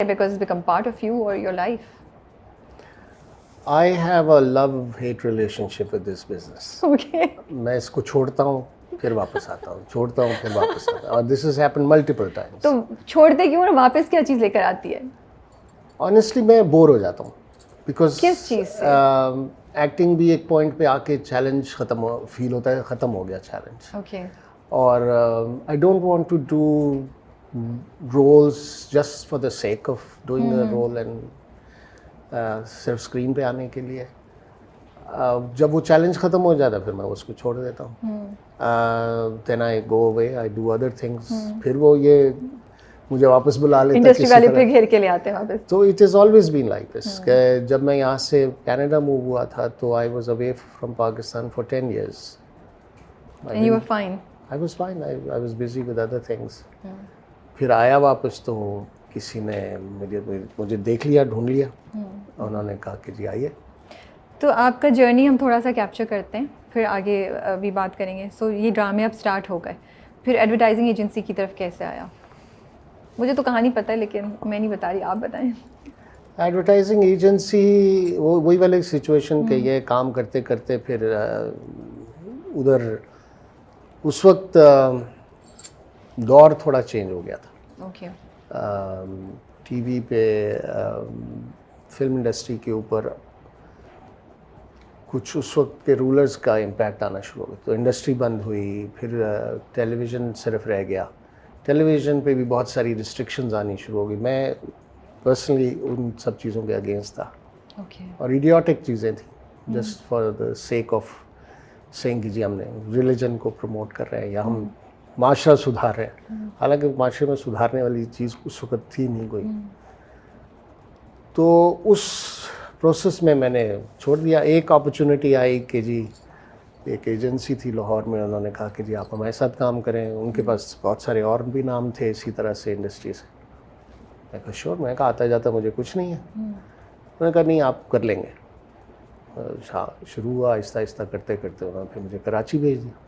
because it's become part of you or your life? I have a love-hate relationship with this business. Okay. मैं इसको छोड़ता हूँ फिर वापस आता हूँ, छोड़ता हूँ फिर वापस आता हूँ, और this has happened multiple times. तो छोड़ते क्यों और वापस क्या चीज़ लेकर आती है? Honestly मैं बोर हो जाता हूँ because किस चीज़ से? एक्टिंग भी एक पॉइंट पे आके चैलेंज फील होता है, ख़त्म हो गया चैलेंज. Okay. और I don't want to do roles just for the sake of doing a role and सिर्फ स्क्रीन पे आने के लिए. जब वो चैलेंज ख़त्म हो जाता है फिर मैं उसको छोड़ देता हूँ. Then I go away, I do other things. फिर वो ये मुझे वापस बुला लेता है इंडस्ट्री वाले पे घेर के ले आते हैं वापस. तो it is always been like this. जब मैं यहाँ से कनाडा मूव हुआ था तो I was away from Pakistan for 10 years. And you were fine. I was fine. I was busy with other things. फिर आया वापस तो किसी ने मुझे देख लिया, ढूंढ लिया. उन्होंने कहा कि जी आइए. तो आपका जर्नी हम थोड़ा सा कैप्चर करते हैं, फिर आगे भी बात करेंगे. सो ये ड्रामे अब स्टार्ट हो गए, फिर एडवर्टाइजिंग एजेंसी की तरफ कैसे आया? मुझे तो कहानी पता है लेकिन मैं नहीं बता रही, आप बताएं. एडवर्टाइजिंग एजेंसी वही वाली सिचुएशन के ये काम करते करते फिर उधर उस वक्त दौर थोड़ा चेंज हो गया था. ओके. टीवी पे फिल्म इंडस्ट्री के ऊपर कुछ उस वक्त के रूलर्स का इम्पैक्ट आना शुरू हो गया. तो इंडस्ट्री बंद हुई, फिर टेलीविज़न सिर्फ रह गया. टेलीविज़न पे भी बहुत सारी रिस्ट्रिक्शंस आनी शुरू हो गई. मैं पर्सनली उन सब चीज़ों के अगेंस्ट था. ओके. और इडियोटिक चीज़ें थी just for the sake of saying कि जी हमने रिलीजन को प्रमोट कर रहे हैं या हम माशरा सुधार रहे हैं. हालांकि माशरे में सुधारने वाली चीज़ उस वक्त थी नहीं कोई. तो उस प्रोसेस में मैंने छोड़ दिया. एक अपॉर्चुनिटी आई कि जी एक एजेंसी थी लाहौर में, उन्होंने कहा कि जी आप हमारे साथ काम करें. उनके पास बहुत सारे और भी नाम थे इसी तरह से इंडस्ट्री से. मैं कहा श्योर. मैं कहा आता जाता मुझे कुछ नहीं है. उन्होंने कहा नहीं आप कर लेंगे. शुरू हुआ आहिस्ता आहिस्ता करते करते. उन्होंने फिर मुझे कराची भेज दिया.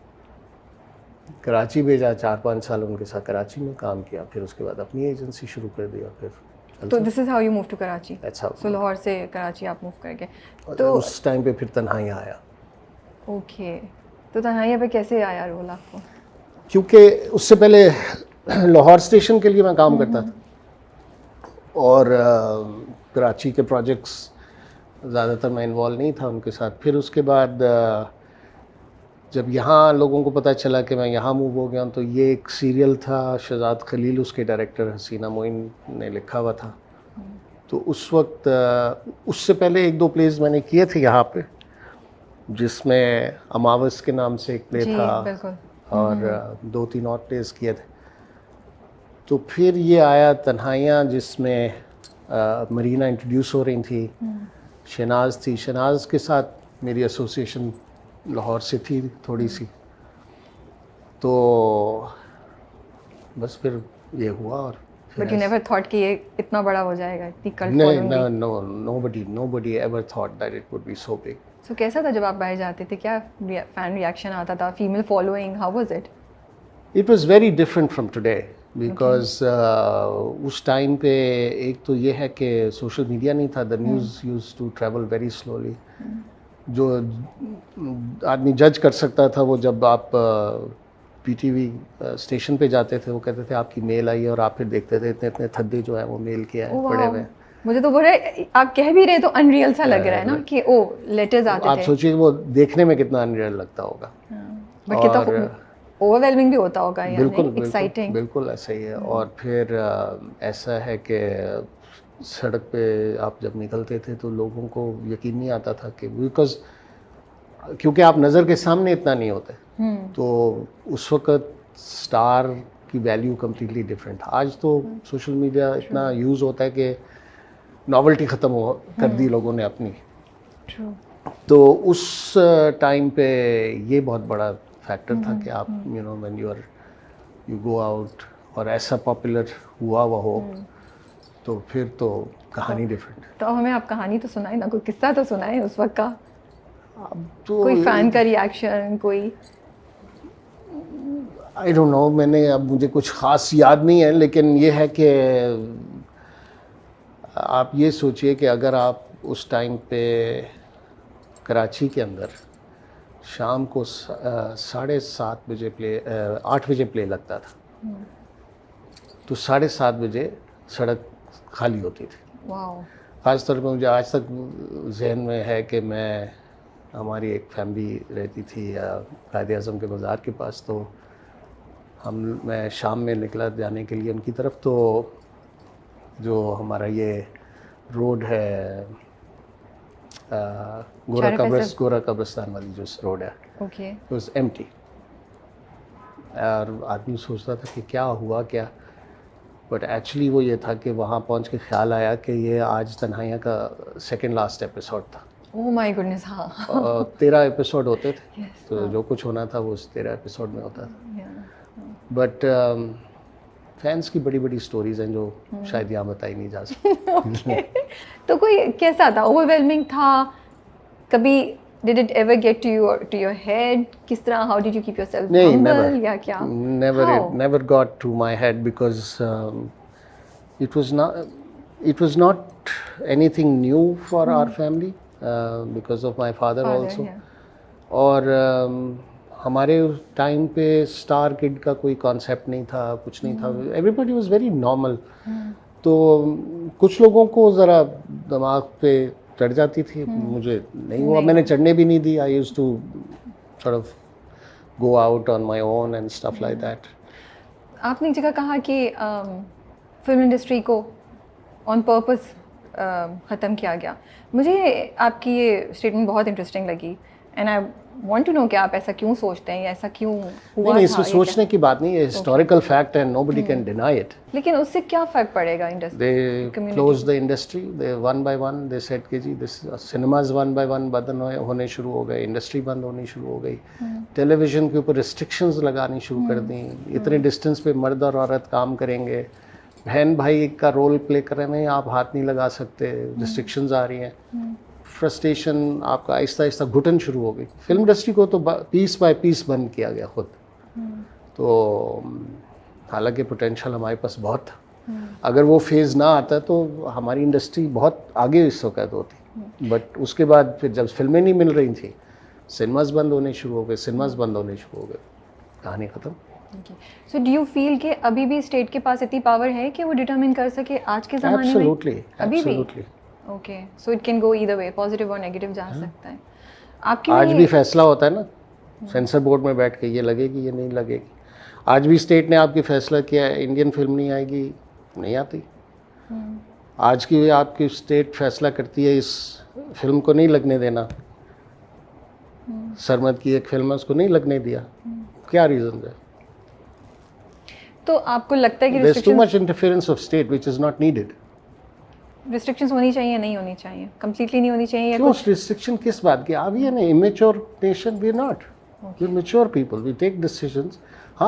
कराची भेजा, 4-5 साल उनके साथ कराची में काम किया. फिर उसके बाद अपनी एजेंसी शुरू कर दिया. फिर तो this is how you move to Karachi. That's how. So Lahore से कराची आप मूव कर गए. तो उस टाइम पे फिर तन्हाइयाँ आया. ओके. तो तन्हाइयाँ पे कैसे आया रोल आपको? क्योंकि उससे पहले लाहौर स्टेशन के लिए मैं काम करता था और कराची के प्रोजेक्ट्स ज़्यादातर मैं इन्वॉल्व नहीं था उनके साथ. फिर उसके बाद जब यहाँ लोगों को पता चला कि मैं यहाँ मूव हो गया हूँ तो ये एक सीरियल था शहजाद खलील, उसके डायरेक्टर हसीना मोइन ने लिखा हुआ था. तो उस वक्त उससे पहले 1-2 प्लेस मैंने किए थे यहाँ पे, जिसमें अमावस के नाम से एक प्ले था. बिल्कुल. और 2-3 और प्लेस किए थे. तो फिर ये आया तन्हाइयाँ, जिसमें मरीना इंट्रोड्यूस हो रही थी. शहनाज थी. शहनाज के साथ मेरी एसोसिएशन लाहौर से थी थोड़ी सी. तो बस फिर ये हुआ. और बट यू नेवर थॉट कि ये इतना बड़ा हो जाएगा, इतनी cult following? nobody ever thought that it would be so big. सो कैसा था जब आप बाहर जाते थे? क्या फैन रिएक्शन आता था? Female following, how was it? It was very different from today because उस टाइम पे एक तो ये है कि सोशल मीडिया नहीं था. The news used to travel very slowly. जो आदमी जज कर सकता था वो जब आप पीटीवी स्टेशन पे जाते थे, वो कहते थे आपकी मेल आई है, और आप फिर देखते थे इतने इतने थद्दे जो है वो मेल के आए पड़े हुए. मुझे तो बोल रहे, आप कह भी रहे तो अनरियल सा लग रहा है ना कि ओ लेटर्स आते थे. आप सोचिए वो देखने में कितना अनरियल लगता होगा. बट कितना ओवरवेलमिंग भी होता होगा. बिल्कुल एक्साइटिंग. बिल्कुल ऐसा ही है. और फिर ऐसा है कि सड़क पे आप जब निकलते थे तो लोगों को यकीन नहीं आता था कि क्योंकि आप नज़र के सामने इतना नहीं होते. तो उस वक्त स्टार की वैल्यू कम्प्लीटली डिफरेंट. आज तो सोशल मीडिया इतना यूज़ होता है कि नॉवेल्टी ख़त्म कर दी लोगों ने अपनी. तो उस टाइम पे ये बहुत बड़ा फैक्टर था कि आप व्हेन यू गो आउट और ऐसा पॉपुलर हुआ हो तो फिर तो कहानी डिफरेंट. तो हमें आप कहानी तो सुनाए ना, कोई किस्सा तो सुनाए उस वक्त का. अब तो कोई फैन का रिएक्शन, कोई आई डोंट नो. मैंने अब मुझे कुछ ख़ास याद नहीं है, लेकिन ये है कि आप ये सोचिए कि अगर आप उस टाइम पे कराची के अंदर शाम को 7:30 बजे 8 बजे प्ले लगता था, तो 7:30 बजे सड़क खाली होती थी। वाओ। ख़ास तौर पे मुझे आज तक जहन में है कि हमारी एक फैमिली रहती थी कायद आज़म के बाज़ार के पास, तो मैं शाम में निकला जाने के लिए उनकी तरफ, तो जो हमारा ये रोड है गोरा कब्रिस्तान वाली जो रोड है, ओके। इट वाज एम्प्टी, और आदमी सोचता था कि क्या हुआ क्या, बट एक्चुअली वो ये था कि वहाँ पहुँच के ख्याल आया कि ये आज तन्हाइयाँ का सेकंड लास्ट एपिसोड था। Oh my goodness. हाँ। 13 एपिसोड होते थे, Yes, तो जो कुछ होना था वो उस 13 एपिसोड में होता था। बट फैंस की बड़ी बड़ी स्टोरीज हैं जो शायद यहाँ बताई नहीं जा सकती। तो कोई कैसा था, ओवरवेलमिंग था कभी? Did it ever get to your head? किस तरह, how did you keep yourself नहीं, humble या क्या? never got to my head because it was not anything new for our family because of my father also. yeah. और हमारे time पे star kid का कोई कॉन्सेप्ट नहीं था, कुछ नहीं था, एवरीबॉडी वाज वेरी नॉर्मल। तो कुछ लोगों को ज़रा दिमाग पे चढ़ जाती थी, मुझे नहीं हुआ, मैंने चढ़ने भी नहीं दी। I used to sort of go out on my own and stuff like that. आपने एक जगह कहा कि फिल्म इंडस्ट्री को ऑन पर्पस ख़त्म किया गया। मुझे आपकी ये स्टेटमेंट बहुत इंटरेस्टिंग लगी, and I want to know कि आप ऐसा क्यों सोचते हैं या ऐसा क्यों हुआ? नहीं, इसमें सोचने की बात नहीं है, हिस्टोरिकल फैक्ट है, नोबडी कैन डिनाई इट। लेकिन उससे क्या फ़र्क पड़ेगा industry? They close the industry, they one by one they said कि जी this cinemas one by one बंद होने शुरू हो गए, इंडस्ट्री बंद होनी शुरू हो गई, टेलीविज़न के ऊपर रिस्ट्रिक्शंस लगानी शुरू कर दी। इतने डिस्टेंस पे मर्द और औरत काम करेंगे, बहन भाई का रोल प्ले कर रहे हैं, आप हाथ नहीं लगा सकते, रिस्ट्रिक्शंस आ रही हैं, फ्रस्ट्रेशन आपका आहिस्ता आहिस्ता घुटन शुरू हो गई। फिल्म इंडस्ट्री को तो पीस बाय पीस बंद किया गया खुद। तो हालांकि पोटेंशियल हमारे पास बहुत था, अगर वो फेज़ ना आता तो हमारी इंडस्ट्री बहुत आगे इस वक्त होती। बट उसके बाद फिर जब फिल्में नहीं मिल रही थी, सिनेमाज बंद होने शुरू हो गए, कहानी ख़त्म। सो डू यू फील कि अभी भी स्टेट के पास इतनी पावर है कि वो डिटरमिन कर सके आज के ज़माने में? अभी भी? Okay, so it can go either way, positive और नेगेटिव जा सकता है। आपकी आज भी फैसला होता है ना, सेंसर बोर्ड में बैठ के ये लगेगी ये नहीं लगेगी। आज भी स्टेट ने आपकी फैसला किया है इंडियन फिल्म नहीं आएगी, नहीं आती। आज की आपकी स्टेट फैसला करती है इस फिल्म को नहीं लगने देना, सरमद की एक फिल्म है उसको नहीं लगने दिया, क्या रीज़न है? तो आपको लगता है कि there's too much interference of state which is not needed. Restrictions होनी चाहिए या नहीं होनी चाहिए? कंप्लीटली नहीं होनी चाहिए या क्यों रिस्ट्रिक्शन किस बात की? आप ये ना immature nation, we are not, we are mature people, we take decisions.